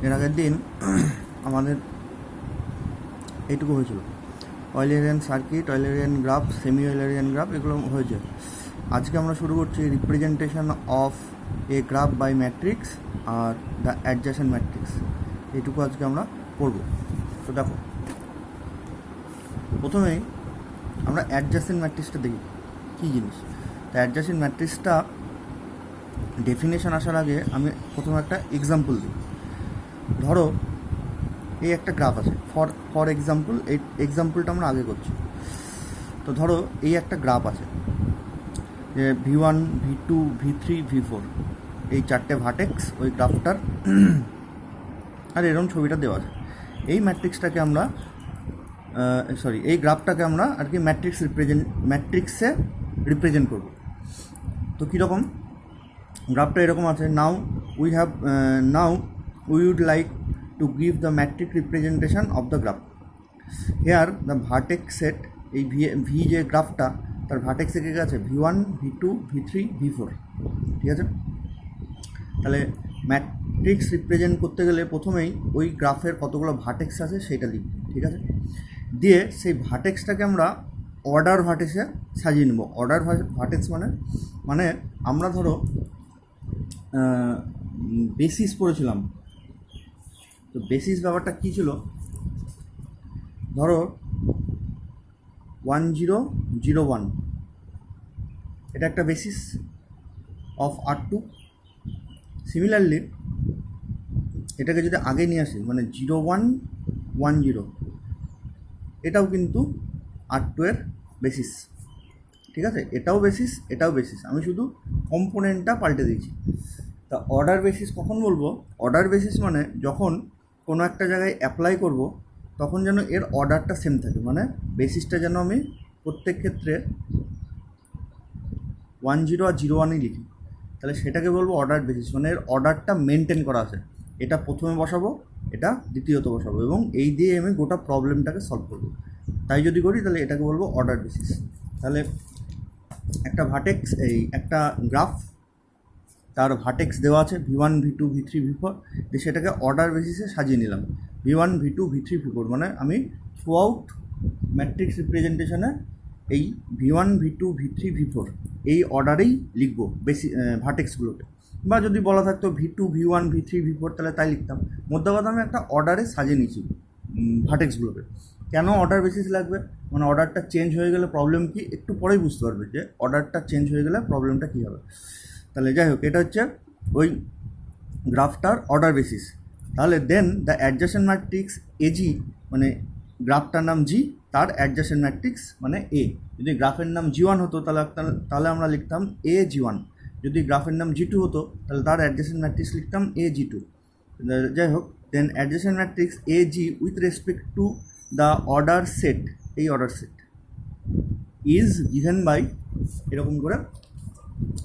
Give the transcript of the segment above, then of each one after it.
এর আগের দিন আমাদের এইটুকু হয়েছিল, Eulerian circuit, Eulerian graph, semi Eulerian graph, এগুলো হয়েছে। আজকে আমরা শুরু করছি representation of a graph by matrix আর দ্য অ্যাডজেসেন্ট ম্যাট্রিক্স। এইটুকু আজকে আমরা পড়ব। তো দেখো, প্রথমেই আমরা অ্যাডজেসেন্ট ম্যাট্রিক্সটা দেখি কী জিনিস। তো অ্যাডজেসেন্ট ম্যাট্রিক্সটা ডেফিনেশন আসার আগে আমি প্রথমে একটা এক্সাম্পল দিই। ধরো এই একটা গ্রাফ আছে, ফর এক্সাম্পল, এই এক্সাম্পলটা আমরা আগে করছি। তো ধরো এই একটা গ্রাফ আছে যে V1, V2, V3, V4, এই চারটে ভার্টেক্স ওই গ্রাফটার, আর এরকম ছবিটা দেওয়া আছে। এই ম্যাট্রিক্সটাকে আমরা এই গ্রাফটাকে আমরা আর কি ম্যাট্রিক্সে রিপ্রেজেন্ট করব। তো কীরকম গ্রাফটা এরকম আছে। Now we would like to give the matrix representation of the graph. Here the vertex set, এই ভি যে গ্রাফটা তার ভার্টেক্সে কে আছে V1, V2, V3, V4, ঠিক আছে। তাহলে ম্যাট্রিক্স রিপ্রেজেন্ট করতে গেলে প্রথমেই ওই গ্রাফের কতগুলো ভার্টেক্স আছে সেটা লিখব, ঠিক আছে। দিয়ে সেই ভার্টেক্সটাকে আমরা অর্ডার ভার্টেক্সে সাজিয়ে নেব। অর্ডার ভার্টেক্স মানে আমরা ধরো বেসিস পড়েছিলাম। তো বেসিস ব্যাপারটা কী ছিল, ধরো 1001, এটা একটা বেসিস অফ R2। সিমিলারলি এটাকে যদি আগে নিয়ে আসি, মানে 0110, এটাও কিন্তু R2 এর বেসিস, ঠিক আছে। এটাও বেসিস, এটাও বেসিস, আমি শুধু কম্পোনেন্টটা পাল্টে দিয়েছি। তা অর্ডার বেসিস কখন বলবো? অর্ডার বেসিস মানে যখন কোনো একটা জায়গায় অ্যাপ্লাই করব তখন যেন এর অর্ডারটা সেম থাকে, মানে বেসিসটা যেন আমি প্রত্যেক ক্ষেত্রে 10 আর 01ই লিখি, তাহলে সেটাকে বলবো অর্ডার বেসিস। মানে এর অর্ডারটা মেনটেন করা আছে, এটা প্রথমে বসাবো, এটা দ্বিতীয়ত বসাবো, এবং এই দিয়ে আমি গোটা প্রবলেমটাকে সলভ করবো। তাই যদি করি তাহলে এটাকে বলবো অর্ডার বেসিস। তাহলে একটা ভার্টেক্স, এই একটা গ্রাফ, তার ভার্টেক্স দেওয়া আছে V1, V2, V3, V4, দিয়ে সেটাকে অর্ডার বেসিসে সাজিয়ে নিলাম। V1, V2, V3, V4, মানে আমি থ্রু আউট ম্যাট্রিক্স রিপ্রেজেন্টেশনে এই V1, V2, V3, V4 এই অর্ডারেই লিখব ভার্টেক্সগুলোকে। বা যদি বলা থাকতো V2, V1, V3, V4, তাহলে তাই লিখতাম। মধ্যে কথা আমি একটা অর্ডারে সাজিয়ে নিয়েছি ভার্টেক্সগুলোকে। কেন অর্ডার বেসিস লাগবে? মানে অর্ডারটা চেঞ্জ হয়ে গেলে প্রবলেম কি, একটু পরেই বুঝতে পারবে যে অর্ডারটা চেঞ্জ হয়ে গেলে প্রবলেমটা কী হবে। তাহলে যাই হোক, এটা হচ্ছে ওই গ্রাফটার অর্ডার বেসিস। তাহলে দেন দ্য অ্যাডজেসেন্ট ম্যাট্রিক্স এজি, মানে গ্রাফটার নাম জি, তার অ্যাডজেসেন্ট ম্যাট্রিক্স মানে এ। যদি গ্রাফের নাম G1 হতো তাহলে আমরা লিখতাম AG1। যদি গ্রাফের নাম G2 হতো তাহলে তার অ্যাডজেসেন্ট ম্যাট্রিক্স লিখতাম AG2। যাই হোক, then adjacent matrix AG with respect to the order set, এই order set is given by, এরকম করে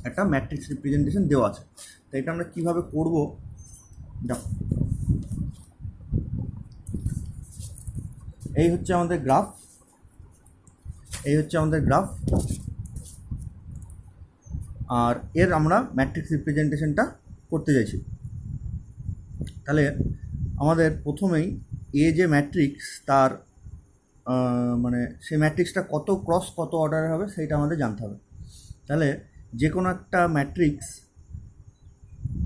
একটা ম্যাট্রিক্স রিপ্রেজেন্টেশন দেওয়া আছে। তো এটা আমরা কীভাবে করব দেখো। এই হচ্ছে আমাদের গ্রাফ, আর এর আমরা ম্যাট্রিক্স রিপ্রেজেন্টেশনটা করতে চাইছি। তাহলে আমাদের প্রথমেই এ যে ম্যাট্রিক্স, তার মানে সেই ম্যাট্রিক্সটা কত ক্রস কত অর্ডারে হবে সেইটা আমাদের জানতে হবে। তাহলে যে কোনো একটা ম্যাট্রিক্স,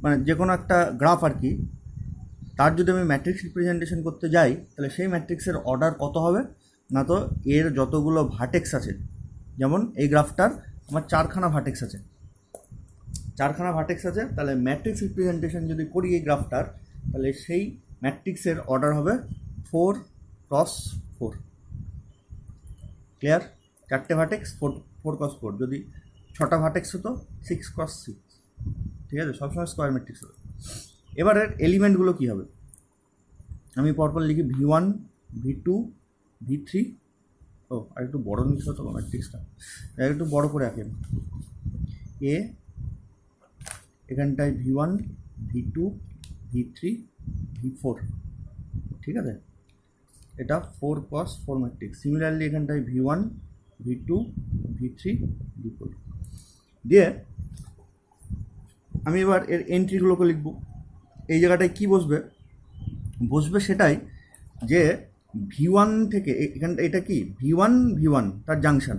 মানে যে কোনো একটা গ্রাফ আর কি, তার যদি আমি ম্যাট্রিক্স রিপ্রেজেন্টেশন করতে যাই তাহলে সেই ম্যাট্রিক্সের অর্ডার কত হবে না, তো এর যতগুলো ভার্টেক্স আছে, যেমন এই গ্রাফটার আমার 4খানা ভার্টেক্স আছে, তাহলে ম্যাট্রিক্স রিপ্রেজেন্টেশন যদি করি এই গ্রাফটার, তাহলে সেই ম্যাট্রিক্সের অর্ডার হবে 4 × 4। ক্লিয়ার? 4টে ভার্টেক্স, 4 × 4। যদি 6টা ভার্টেক্স হতো 6 × 6, ঠিক আছে। সবসময় স্কোয়ার ম্যাট্রিক্স হবে। এবারের এলিমেন্টগুলো কী হবে, আমি পরপর লিখি V1, V2, V3। আর একটু বড় নিচ্ছ তো ম্যাট্রিক্সটা, একটু বড় করে আঁকেন। এ এখানটায় V1, V2, V3, V4, ঠিক আছে। এটা 4 × 4 ম্যাট্রিক্স। সিমিলারলি এখানটায় V1, V2, V3, V4 দিয়ে আমি এবার এর এন্ট্রিগুলোকে লিখব। এই জায়গাটায় কি বসবে সেটাই যে V1 থেকে এখানটা এটা কি V1 তার জাংশন।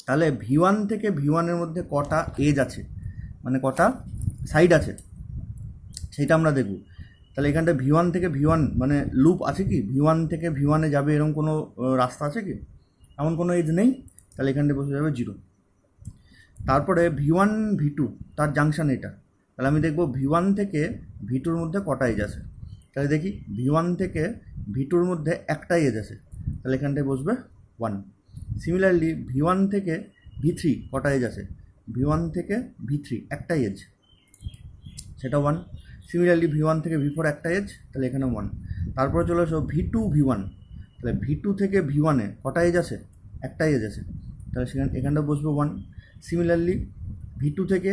তাহলে V1 থেকে V1-এর মধ্যে কটা এজ আছে, মানে কটা সাইড আছে সেটা আমরা দেখব। তাহলে এখানটা V1 থেকে V1 মানে লুপ আছে কি, V1 থেকে V1-এ যাবে এরকম কোনো রাস্তা আছে কি? এমন কোনো এজ নেই। তাহলে এখানটা বসে যাবে 0। তারপরে V1 V2 তার জাংশন এটা। তাহলে আমি দেখব V1 থেকে V2-র মধ্যে কটা এজ আছে। তাহলে দেখি V1 থেকে V2-র মধ্যে একটা এজ আছে, তাহলে এখানটায় বসবে 1। সিমিলারলি V1 থেকে V3 কটা এজ আছে, V1 থেকে V3 একটা এজ, সেটা 1। সিমিলারলি V1 থেকে V4 একটা এজ, তাহলে এখানে 1। তারপরে চলে আসো V2 V1, তাহলে V2 থেকে V1-এ কটা এজ আছে, একটা এজ আছে, তাহলে এখানটা বসবে 1। সিমিলারলি V2 থেকে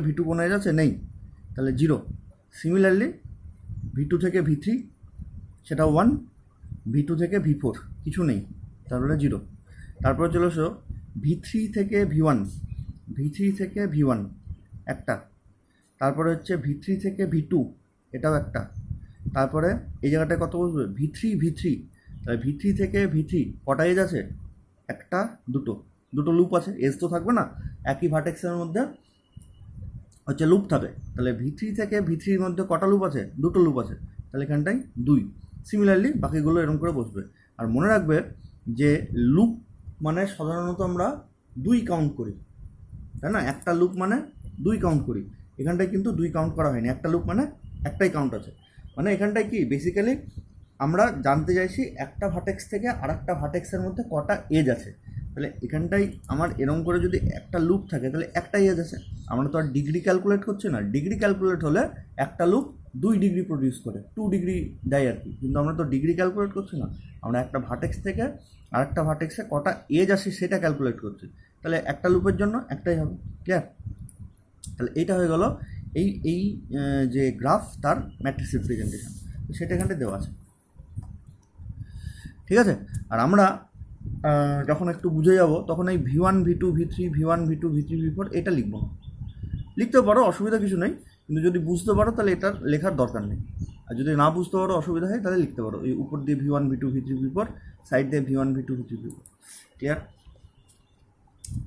V2 কোনো এজ আছে, নেই, তাহলে 0। সিমিলারলি V2 থেকে V3 সেটা 1, V2 থেকে V4 কিছু নেই, তারপরে 0। তারপরে চলে আসো V3 থেকে V1 একটা, তারপরে হচ্ছে V3 থেকে V2 এটাও একটা, তারপরে এই জায়গাটায় কত বসবে V3 তাহলে V3 থেকে V3 কটা এজ আছে, একটা, দুটো লুপ আছে, এজ তো থাকবে না, একই ভার্টেক্সের মধ্যে হচ্ছে লুপ থাকে। তাহলে V3 থেকে V3-র মধ্যে কটা লুপ আছে, দুটো লুপ আছে, তাহলে এখানটায় 2। সিমিলারলি বাকিগুলো এরকম করে বসবে। আর মনে রাখবে যে লুপ মানে সাধারণত আমরা 2 কাউন্ট করি, তাই না? একটা লুপ মানে 2 কাউন্ট করি, এখানটায় কিন্তু 2 কাউন্ট করা হয়নি, একটা লুপ মানে একটাই কাউন্ট আছে। মানে এখানটায় কি বেসিক্যালি আমরা জানতে চাইছি একটা ভার্টেক্স থেকে আর একটা ভার্টেক্সের মধ্যে কটা এজ আছে। তাহলে এখানটায় আমার এরকম করে যদি একটা লুপ থাকে তাহলে একটাই এজ আছে। আমরা তো আর ডিগ্রি ক্যালকুলেট করছি না, ডিগ্রি ক্যালকুলেট হলে একটা লুপ 2 ডিগ্রি প্রডিউস করে, 2 ডিগ্রি দেয় আর কি, কিন্তু আমরা তো ডিগ্রি ক্যালকুলেট করছি না, আমরা একটা ভার্টেক্স থেকে আর একটা ভার্টেক্সে কটা এজ আসে সেটা ক্যালকুলেট করছি। তাহলে একটা লুপের জন্য একটাই হবে, ক্লিয়ার? তাহলে এইটা হয়ে গেল এই যে গ্রাফ তার ম্যাট্রিক্স রিপ্রেজেন্টেশন, সেটা এখানটায় দেওয়া আছে, ঠিক আছে? আর আমরা যখন একটু বুঝে যাব তখন এই V1 V2 V3 V1 V2 V3 V4 এটা লিখব না, লিখতে পারো, অসুবিধা কিছু নেই, কিন্তু যদি বুঝতে পারো তাহলে এটার লেখার দরকার নেই। আর যদি না বুঝতে পারো, অসুবিধা হয়, তাহলে লিখতে পারো এই উপর দিয়ে V1 V2 V3 V4, side দিয়ে V1 V2 V3 V4, clear?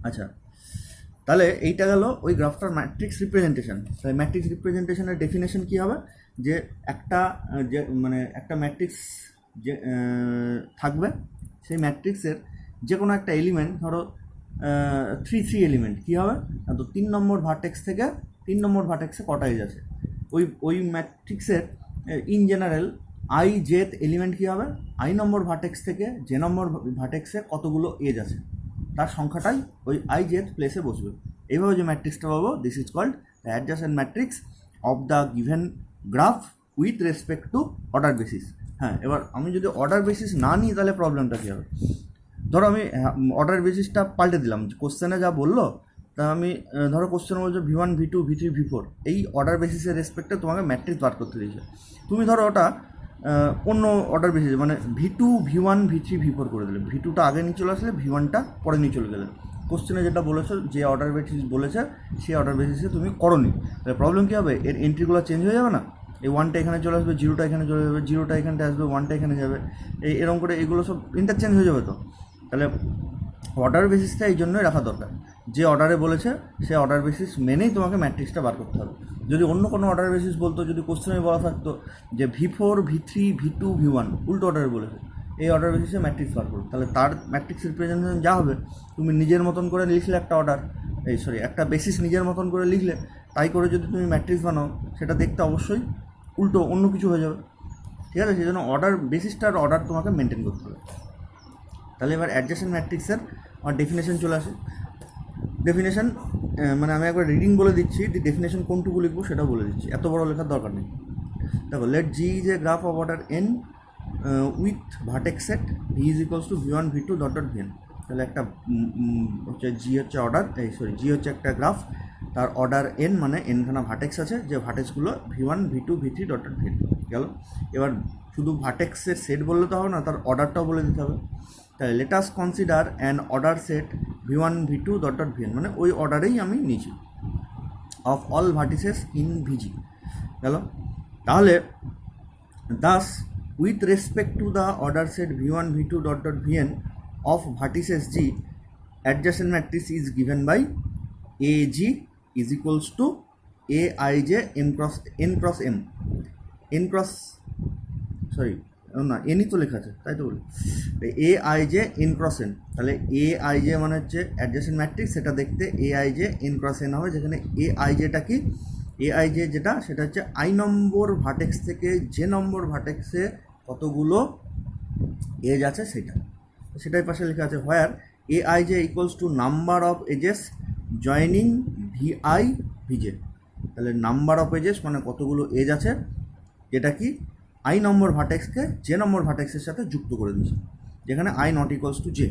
আচ্ছা, তাহলে এইটা গেল ওই গ্রাফটার ম্যাট্রিক্স রিপ্রেজেন্টেশন। তাই ম্যাট্রিক্স রিপ্রেজেন্টেশনের ডেফিনেশন কী হবে, যে একটা ম্যাট্রিক্স যে থাকবে, সেই ম্যাট্রিক্সের যে কোনো একটা এলিমেন্ট, ধরো 3 এলিমেন্ট, কী হবে না, তো 3 নম্বর ভার্টেক্স থেকে 3 নম্বর ভার্টেক্সে কটা এজ আছে, ওই ম্যাট্রিক্সের ইন জেনারেল jth এলিমেন্ট কী হবে, নম্বর ভার্টেক্স থেকে যে নম্বর ভার্টেক্সে কতগুলো এজ আছে তার সংখ্যাটাই ওই jth প্লেসে বসবে। এইভাবে যে ম্যাট্রিক্সটা পাবো, this is called the adjacent matrix of the given graph with respect to order basis. হ্যাঁ, এবার আমি যদি অর্ডার বেসিস না নিই তাহলে প্রবলেমটা কী হবে? ধরো আমি অর্ডার বেসিসটা পাল্টে দিলাম, কোশ্চেনে যা বললো তা আমি ধরো কোশ্চেনে বলছো V1 V2 V3 V4, এই অর্ডার বেসিসের রেসপেক্টে তোমাকে ম্যাট্রিক্স বার করতে দিয়েছে। তুমি ধরো ওটা অন্য অর্ডার বেসিসে মানে V2 V1 V3 V4 করে দিলে, V2টা আগে নিয়ে চলে আসলে V1টা পরে নিয়ে চলে গেলে, কোশ্চেনে যেটা বলেছো যে অর্ডার বেসিস বলেছে সেই অর্ডার বেসিসে তুমি করোনি, তাহলে প্রবলেম কী হবে, এর এন্ট্রিগুলো চেঞ্জ হয়ে যাবে না? এই 1টা এখানে চলে আসবে, 0টা এখানে চলে যাবে, 0টা এখানটা আসবে, 1টা এখানে যাবে, এরকম করে এগুলো সব ইন্টারচেঞ্জ হয়ে যাবে। তো তাহলে অর্ডার বেসিসটা এই জন্যই রাখা দরকার, যে অর্ডারে বলেছে সেই অর্ডার বেসিস মেনেই তোমাকে ম্যাট্রিক্সটা বার করতে হবে। যদি অন্য কোনো অর্ডার বেসিস বলতো, যদি কোশ্চেনে বলা থাকতো যে V4 V3 V2 V1 উল্টো অর্ডারে বলেছে, এই অর্ডার বেসিসে ম্যাট্রিক্স বার করো, তাহলে তার ম্যাট্রিক্স রিপ্রেজেন্টেশন যা হবে, তুমি নিজের মতন করে লিখলে একটা একটা বেসিস নিজের মতন করে লিখলে, তাই করে যদি তুমি ম্যাট্রিক্স বানাও, সেটা দেখতে অবশ্যই উল্টো অন্য কিছু হয়ে যাবে, ঠিক আছে? সেই জন্য অর্ডার বেসিসটার অর্ডার তোমাকে মেনটেন করতে হবে। তাহলে এবার অ্যাডজাসেন্ট ম্যাট্রিক্সের আমার ডেফিনেশন চলে আসে। ডেফিনেশন মানে আমি একবার রিডিং বলে দিচ্ছি, ডেফিনেশন কোনটুকু লিখবো সেটাও বলে দিচ্ছি, এত বড় লেখার দরকার নেই। দেখো, let G is a graph of order n with vertex set V is equals to V1 V2 Vn। তাহলে একটা হচ্ছে G হচ্ছে অর্ডার, G হচ্ছে একটা গ্রাফ, তার অর্ডার n মানে nখানা ভার্টেক্স আছে, যে ভার্টেক্সগুলো V1 V2 V3 Vn গেল। এবার শুধু ভার্টেক্সের সেট বললে তো হবে না, তার অর্ডারটাও বলে দিতে হবে। তাহলে late us consider an order set V1 V2 Vn, মানে ওই অর্ডারেই আমি নিয়েছি। Of all vertices in VG. গেল। তাহলে thus with respect to the order set v1 v2 dot dot vn of vertices G adjacent matrix is given by AG is equals to AIJ n cross m n cross sorry না এনই তো লেখা আছে তাই তো বলি AIJ n cross n। তাহলে AIJ মানে হচ্ছে অ্যাডজেসেন্ট ম্যাট্রিক্স, সেটা দেখতে AIJ n cross n হবে, যেখানে AIJটা কি AIJ যেটা সেটা হচ্ছে i নম্বর ভার্টেক্স থেকে যে নম্বর ভার্টেক্সে কতগুলো এজ আছে সেটাই পাশে লেখা আছে where AIJ equals to number of edges joining VI VJ। তাহলে নাম্বার অফ এজেস মানে কতগুলো এজ আছে যেটা কি i নম্বর ভার্টেক্সকে যে নম্বর ভার্টেক্সের সাথে যুক্ত করে দিয়েছে, যেখানে i not equals to J.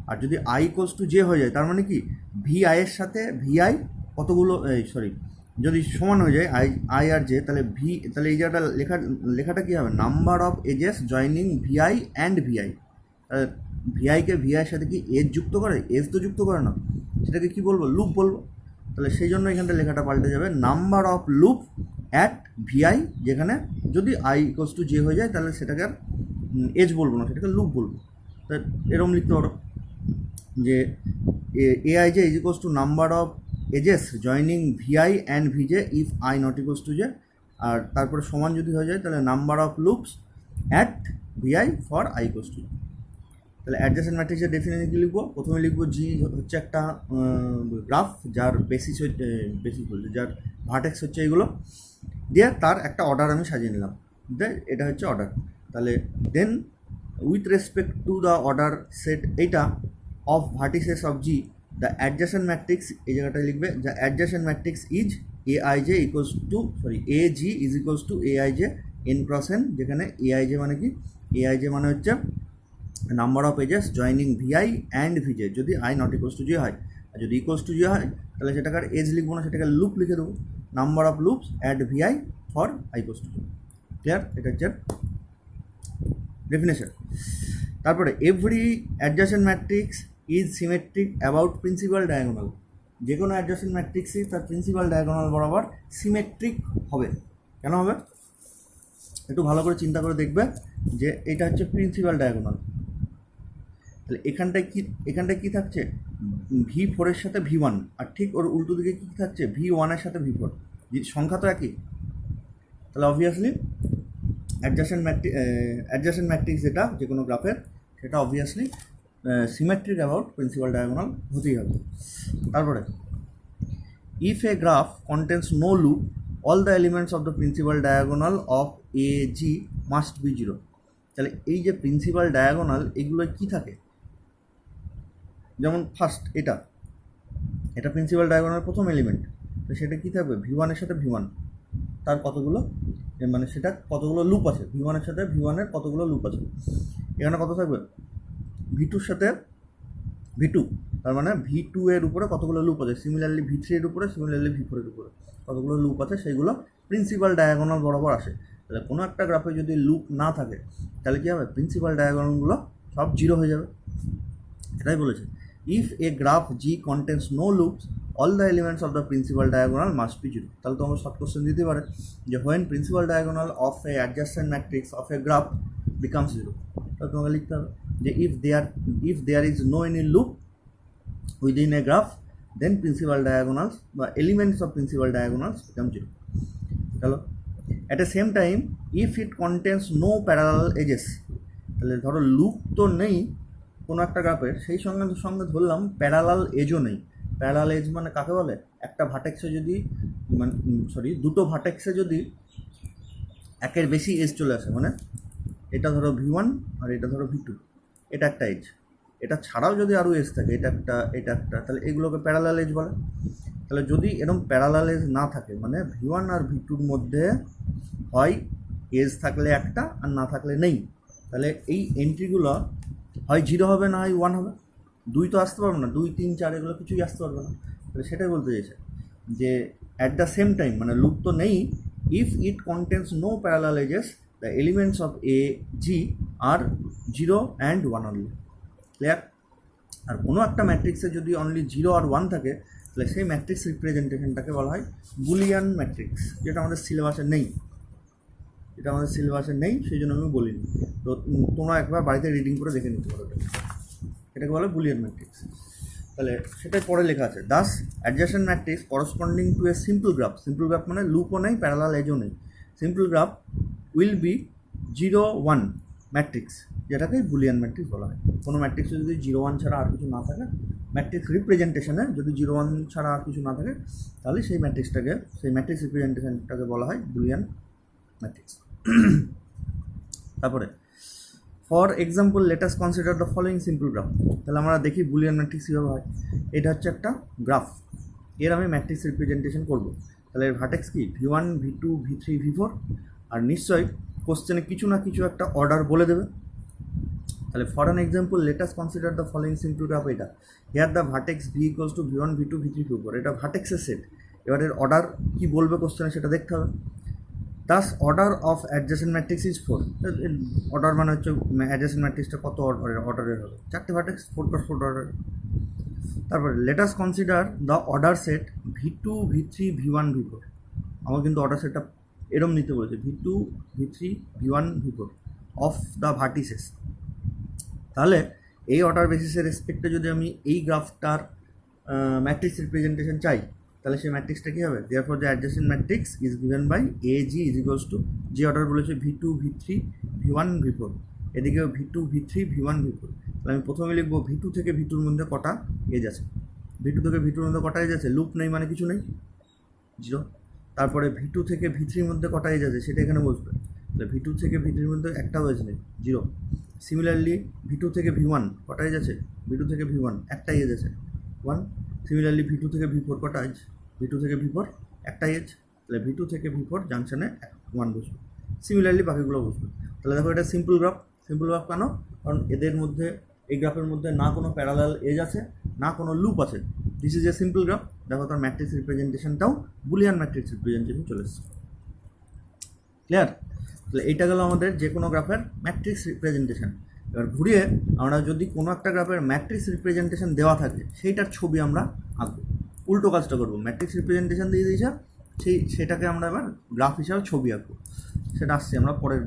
আর যদি i ইকুয়ালস টু জে হয়ে যায় তার মানে কি VI এর সাথে VI কতগুলো যদি সমান হয়ে যায় i আর জে, তাহলে এই জায়গাটা লেখাটা কী হবে number of edges joining VI and VI। ভিআইকে ভিআইয়ের সাথে কি এজ যুক্ত করে? এজ তো যুক্ত করে না, সেটাকে কি বলবো? লুপ বলবো। তাহলে সেই জন্য এখানটা লেখাটা পাল্টে যাবে number of loop at VI, যেখানে যদি আই ইকোয়ালস টু জে হয়ে যায় তাহলে সেটাকে আর এজ বলবো না, সেটাকে লুপ বলবো। তো এরকম লিখতে পারো যে AIJ is equals to number of edges joining VI and VJ if I not equals to J, আর তারপরে সমান যদি হয়ে যায় তাহলে number of loops at VI for I equals to. তাহলে অ্যাডজেসেন্ট ম্যাট্রিক্সের ডেফিনেশন কী লিখবো? প্রথমে লিখবো জি হচ্ছে একটা গ্রাফ যার বেসিস বলছে যার ভার্টেক্স হচ্ছে এগুলো, দিয়ে তার একটা অর্ডার আমি সাজিয়ে নিলাম, এটা হচ্ছে অর্ডার। তাহলে then with respect to the order set এইটা of vertices of G the adjacent matrix, এই জায়গাটায় লিখবে the adjacent matrix is AIJ equals to AG is equals to AIJ n cross n, যেখানে AIJ মানে কি AIJ মানে হচ্ছে number of edges joining VI and VJ যদি I not equals to J হয়, আর যদি ইকুয়ালস টু জে হয় তাহলে সেটাকে আর এজ লিখবো না, সেটাকে লুপ লিখে দেবো, number of loops at VI for I equals to J. Clear? এটা হচ্ছে ডেফিনেশন। তারপরে every adjacent matrix is symmetric about principal diagonal. যে কোনো অ্যাডজেসেন্ট ম্যাট্রিক্সই তার প্রিন্সিপাল ডায়াগোনাল বরাবর সিমেট্রিক হবে। কেন হবে? একটু ভালো করে চিন্তা করে দেখবে যে এটা হচ্ছে প্রিন্সিপাল ডায়াগোনাল। তাহলে এখানটায় কী থাকছে? V4 এর সাথে V1, আর ঠিক ওর উল্টো দিকে কী থাকছে? V1 এর সাথে V4। সংখ্যা তো একই, তাহলে অবভিয়াসলি অ্যাডজেসেন্ট ম্যাট্রিক্স যেটা যে কোনো গ্রাফের সেটা obviously symmetric about principal diagonal হতেই হবে। তারপরে if a graph contains no loop all the elements of the principal diagonal of AG must be zero. তাহলে এই যে প্রিন্সিপাল ডায়াগোনাল এগুলোয় কী থাকে? যেমন ফার্স্ট এটা প্রিন্সিপাল ডায়াগোনালের প্রথম এলিমেন্ট, তো সেটা কী থাকবে? V1 এর সাথে V1, তার কতগুলো মানে সেটা কতগুলো লুপ আছে, V1 এর সাথে V1 এর কতগুলো লুপ আছে, এখানে কত থাকবে? V2 সাথে V2, তার মানে V2 এর উপরে কতগুলো লুপ আছে, সিমিলারলি V3 এর উপরে, সিমিলারলি V4 এর উপরে কতগুলো লুপ আছে, সেইগুলো প্রিন্সিপাল ডায়াগোনাল বরাবর আসে। তাহলে কোনো একটা গ্রাফে যদি লুপ না থাকে তাহলে কী হবে? প্রিন্সিপাল ডায়াগোনালগুলো সব জিরো হয়ে যাবে, এটাই বলেছে। If a graph G contains no loops all the elements of the principal diagonal must be zero. তাহলে তো আমরা শর্ট কোশ্চেন দিতে পারে যে when principal diagonal of a adjacent matrix of a graph becomes zero, তাহলে তোমাকে লিখতে হবে যে if there is no any loop within a graph then principal diagonals বা elements of principal diagonals become zero. চলো, at a same time if it contains no parallel edges, তাহলে ধরো loop তো নেই কোনো একটা গ্রাফের, সেই সঙ্গে ধরলাম প্যারালাল এজও নেই। প্যারালাল এজ মানে কাকে বলে? একটা ভার্টেক্সে যদি দুটো ভার্টেক্সে যদি একের বেশি এজ চলে আসে, মানে এটা ধরো V1 আর এটা ধরো V2, এটা একটা এজ, এটা ছাড়াও যদি আরও এজ থাকে, এটা একটা, তাহলে এগুলোকে প্যারালাল এজ বলে। তাহলে যদি এরকম প্যারালাল এজ না থাকে, মানে V1 আর V2-র মধ্যে হয় এজ থাকলে একটা আর না থাকলে নেই, তাহলে এই এন্ট্রিগুলো হয় জিরো হবে না হয় 1 হবে, 2 তো আসতে পারবে না, 2, 3, 4 এগুলো কিছুই আসতে পারবে না। তাহলে সেটাই বলতে চাইছে যে অ্যাট দ্য সেম টাইম, মানে লুপ তো নেই, if it contains no parallel edges the elements of AG আর 0 and 1 অনলি। ক্লিয়ার? আর কোনো একটা ম্যাট্রিক্সে যদি অনলি 0 আর 1 থাকে তাহলে সেই ম্যাট্রিক্স রিপ্রেজেন্টেশনটাকে বলা হয় বুলিয়ান ম্যাট্রিক্স, যেটা আমাদের সিলেবাসে নেই, সেই জন্য আমি বলিনি। তো তোমরা একবার বাড়িতে রিডিং করে দেখে নিতে পারো, এটাকে বলে বুলিয়ান ম্যাট্রিক্স। তাহলে সেটাই পরে লেখা আছে, thus adjacent matrix corresponding to a simple graph মানে লুপও নেই, প্যারালাল এজও নেই, simple graph will be 0, 1 matrix, যেটাকে বুলিয়ান ম্যাট্রিক্স বলা হয়। কোনো ম্যাট্রিক্সে যদি 0, 1 ছাড়া আর কিছু না থাকে, ম্যাট্রিক্স রিপ্রেজেন্টেশনে যদি 0, 1 ছাড়া আর কিছু না থাকে, তাহলে সেই ম্যাট্রিক্স রিপ্রেজেন্টেশনটাকে বলা হয় বুলিয়ান ম্যাট্রিক্স। তারপরে for example let us consider the following simple graph. তাহলে আমরা দেখি বুলিয়ান ম্যাট্রিক্স কীভাবে হয়। এটা হচ্ছে একটা গ্রাফ, এর আমি ম্যাট্রিক্স রিপ্রেজেন্টেশন করব। তাহলে এর ভার্টেক্স কি v1, v2, v3, v4, আর নিশ্চয়ই কোশ্চেনে কিছু না কিছু একটা অর্ডার বলে দেবে। তাহলে for an example let us consider the following simple graph. এটা here the vertex v equals to v1, v2, v3, v4, এটা ভার্টেক্সের সেট। এবার এর অর্ডার কী বলবে কোশ্চেনে সেটা দেখতে হবে। Das order of adjacent matrix is 4। Order মানে হচ্ছে অ্যাডজেসেন্ট ম্যাট্রিক্সটা কত অর্ডারের হবে, 4টে ভার্টেক্স, 4x4 অর্ডার। তারপরে late us consider the order set v2, v3, v1, v4। আমার কিন্তু অর্ডার সেটটা এরম নিতে বলেছে, v2, v3, v1, v4 of the vertices. তাহলে এই অর্ডার বেসিসের রেসপেক্টে যদি আমি এই গ্রাফটার ম্যাট্রিক্স রিপ্রেজেন্টেশন চাই, তাহলে সেই ম্যাট্রিক্সটা কী হবে, therefore the adjacent matrix is given by AG is equals to, যে অর্ডার বলেছে v2, v3, v1, v4, এদিকেও v2, v3, v1, v4। তাহলে আমি প্রথমে লিখবো v2 থেকে v2-র মধ্যে কটা এজ আছে, v2 থেকে v2-র মধ্যে কটা এজ আছে, লুপ নেই মানে কিছু নেই, 0। তারপরে v2 থেকে v3-র মধ্যে কটা এজ আছে সেটা এখানে বসবে, তাহলে v2 থেকে v3-র মধ্যে একটাও এজ নেই, 0। সিমিলারলি v2 থেকে v1 কটা এজ আছে, v2 থেকে v1 একটাই এজ আছে, 1। সিমিলারলি v2 থেকে v4 কটা এজ, v2 থেকে v4 একটাই এজ, তাহলে v2 থেকে v4 জাংশনে 1 বসবে। সিমিলারলি বাকিগুলো বসবে। তাহলে দেখো এটা সিম্পল গ্রাফ কেন, কারণ এদের মধ্যে, এই গ্রাফের মধ্যে না কোনো প্যারালাল এজ আছে, না কোনো লুপ আছে। This is a simple graph. দেখো তার ম্যাট্রিক্স রিপ্রেজেন্টেশনটাও বুলিয়ান ম্যাট্রিক্স রিপ্রেজেন্টেশন চলে এসেছে। ক্লিয়ার? তাহলে এইটা গেল আমাদের যে কোনো গ্রাফের ম্যাট্রিক্স রিপ্রেজেন্টেশন। এবার ঘুরিয়ে আমরা যদি কোনো একটা গ্রাফের ম্যাট্রিক্স রিপ্রেজেন্টেশন দেওয়া থাকে, সেইটার ছবি আমরা আঁকবো। উল্টো কাজটা করবো, ম্যাট্রিক্স রিপ্রেজেন্টেশন দিয়ে দিয়েছে, সেটাকে আমরা এবার গ্রাফ হিসাবে ছবি আঁকবো। সেটা আসছে আমরা পরের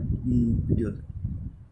ভিডিওতে।